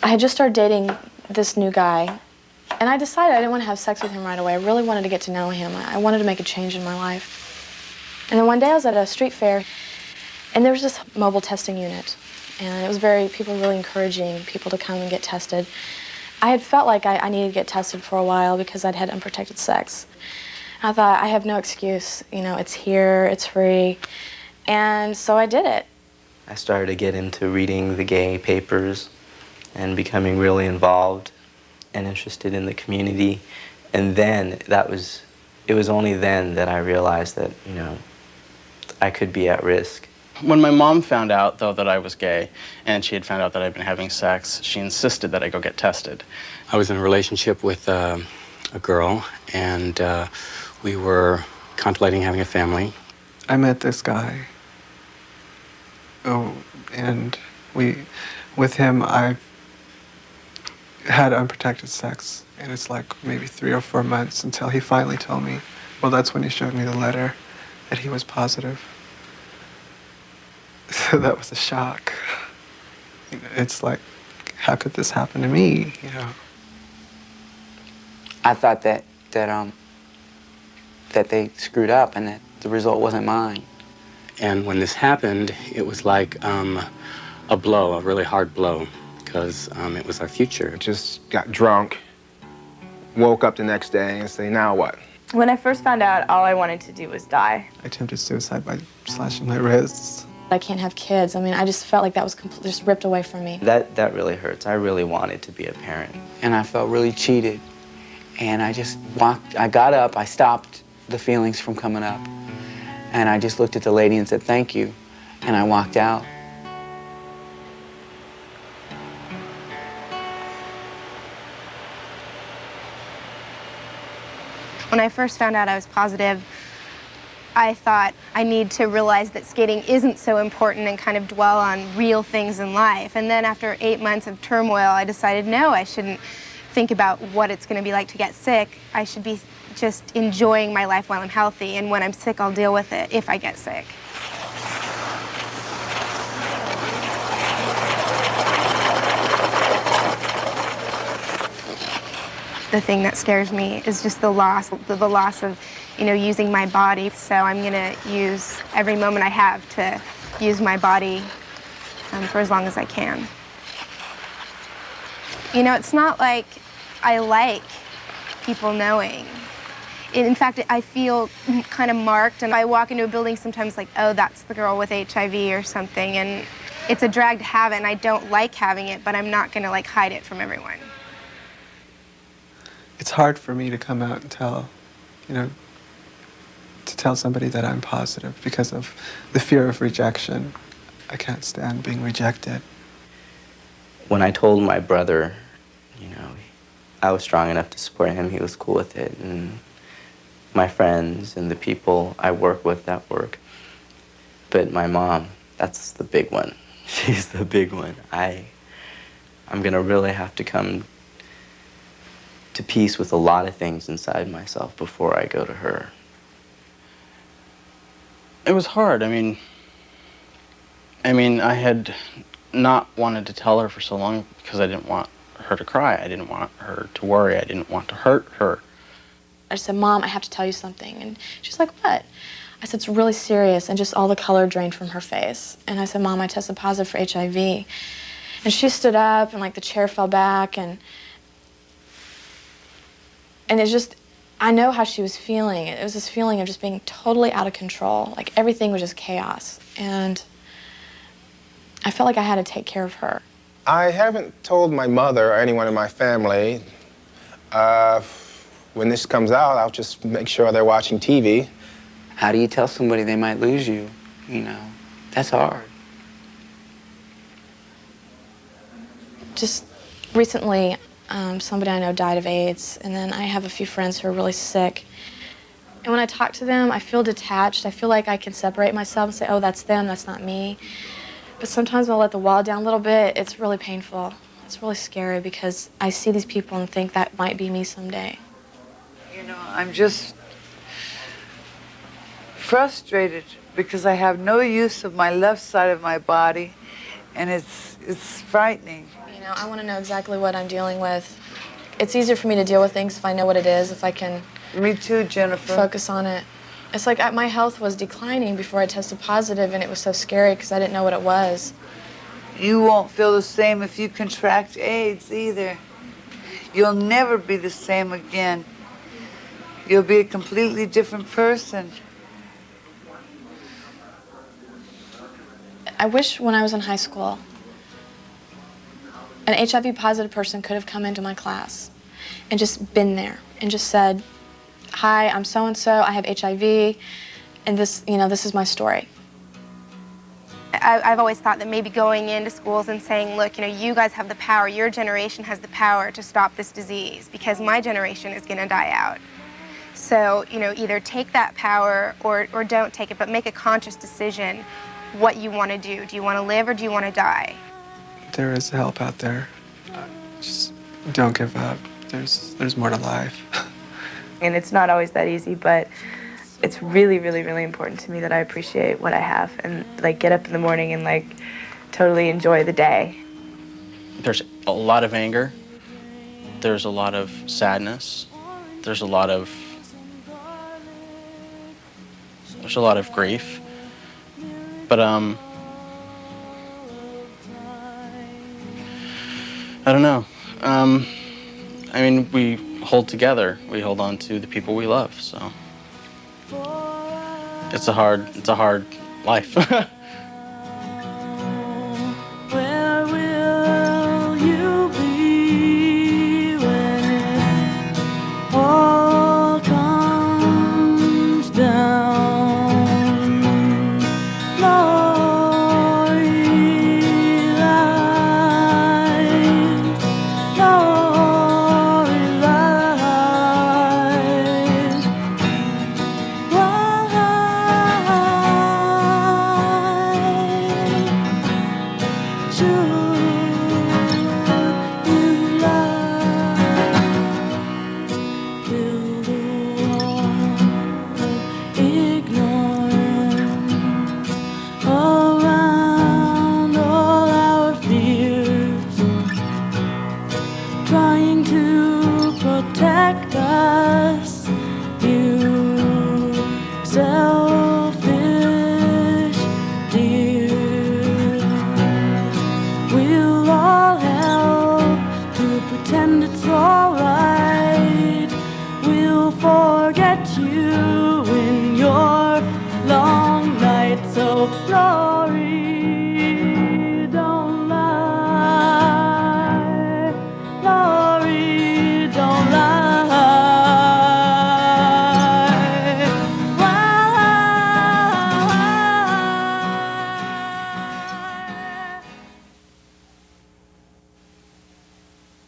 I had just started dating this new guy, and I decided I didn't want to have sex with him right away. I really wanted to get to know him. I wanted to make a change in my life. And then one day I was at a street fair, and there was this mobile testing unit. And it was people were really encouraging people to come and get tested. I had felt like I needed to get tested for a while because I'd had unprotected sex. I thought, I have no excuse. You know, it's here, it's free. And so I did it. I started to get into reading the gay papers and becoming really involved and interested in the community. And then it was only then that I realized that, you know, I could be at risk. When my mom found out, though, that I was gay, and she had found out that I'd been having sex, she insisted that I go get tested. I was in a relationship with a girl, and we were contemplating having a family. I met this guy. Oh, and with him, I had unprotected sex, and it's like maybe 3 or 4 months until he finally told me. Well, that's when he showed me the letter that he was positive. So that was a shock. You know, it's like, how could this happen to me? You know. I thought that they screwed up and that the result wasn't mine. And when this happened, it was like a blow, a really hard blow, because it was our future. Just got drunk, woke up the next day and say, now what? When I first found out, all I wanted to do was die. I attempted suicide by slashing my wrists. I can't have kids. I mean, I just felt like that was completely just ripped away from me. That really hurts. I really wanted to be a parent. And I felt really cheated. And I just I got up, I stopped the feelings from coming up. And I just looked at the lady and said, thank you. And I walked out. When I first found out I was positive, I thought I need to realize that skating isn't so important and kind of dwell on real things in life. And then after 8 months of turmoil, I decided, no, I shouldn't think about what it's going to be like to get sick. I should be just enjoying my life while I'm healthy, and when I'm sick, I'll deal with it if I get sick. The thing that scares me is just the loss of, you know, using my body. So I'm going to use every moment I have to use my body for as long as I can. You know, it's not like I like people knowing. In fact, I feel kind of marked, and I walk into a building sometimes like, oh, that's the girl with HIV or something, and it's a drag to have it, and I don't like having it, but I'm not going to like hide it from everyone. It's hard for me to come out and tell, you know, to tell somebody that I'm positive because of the fear of rejection. I can't stand being rejected. When I told my brother, you know, I was strong enough to support him, he was cool with it, and my friends and the people I work with at work. But my mom, that's the big one. She's the big one. I'm gonna really have to come to peace with a lot of things inside myself before I go to her. It was hard. I mean, I had not wanted to tell her for so long because I didn't want her to cry. I didn't want her to worry. I didn't want to hurt her. I said, Mom, I have to tell you something. And she's like, what? I said, it's really serious. And just all the color drained from her face. And I said, Mom, I tested positive for HIV. And she stood up, and like the chair fell back, and it's just, I know how she was feeling. It was this feeling of just being totally out of control. Like everything was just chaos. And I felt like I had to take care of her. I haven't told my mother or anyone in my family. When this comes out, I'll just make sure they're watching TV. How do you tell somebody they might lose you? You know, that's hard. Just recently, somebody I know died of AIDS, and then I have a few friends who are really sick. And when I talk to them, I feel detached. I feel like I can separate myself and say, oh, that's them, that's not me. But sometimes when I let the wall down a little bit, it's really painful. It's really scary because I see these people and think that might be me someday. You know, I'm just frustrated because I have no use of my left side of my body, and it's frightening. You know, I want to know exactly what I'm dealing with. It's easier for me to deal with things if I know what it is, if I can Me too, Jennifer. focus on it. It's like my health was declining before I tested positive, and it was so scary because I didn't know what it was. You won't feel the same if you contract AIDS either. You'll never be the same again. You'll be a completely different person. I wish when I was in high school, an HIV positive person could have come into my class and just been there and just said, "Hi, I'm so-and-so, I have HIV, and this, you know, this is my story." I've always thought that maybe going into schools and saying, look, you know, you guys have the power, your generation has the power to stop this disease because my generation is going to die out. So, you know, either take that power or don't take it, but make a conscious decision what you want to do. Do you want to live or do you want to die? There is help out there. Just don't give up. There's more to life. And it's not always that easy, but it's really, really, really important to me that I appreciate what I have and, like, get up in the morning and, like, totally enjoy the day. There's a lot of anger. There's a lot of sadness. There's a lot of grief. But I don't know. I mean, we hold together. We hold on to the people we love. So it's a hard life.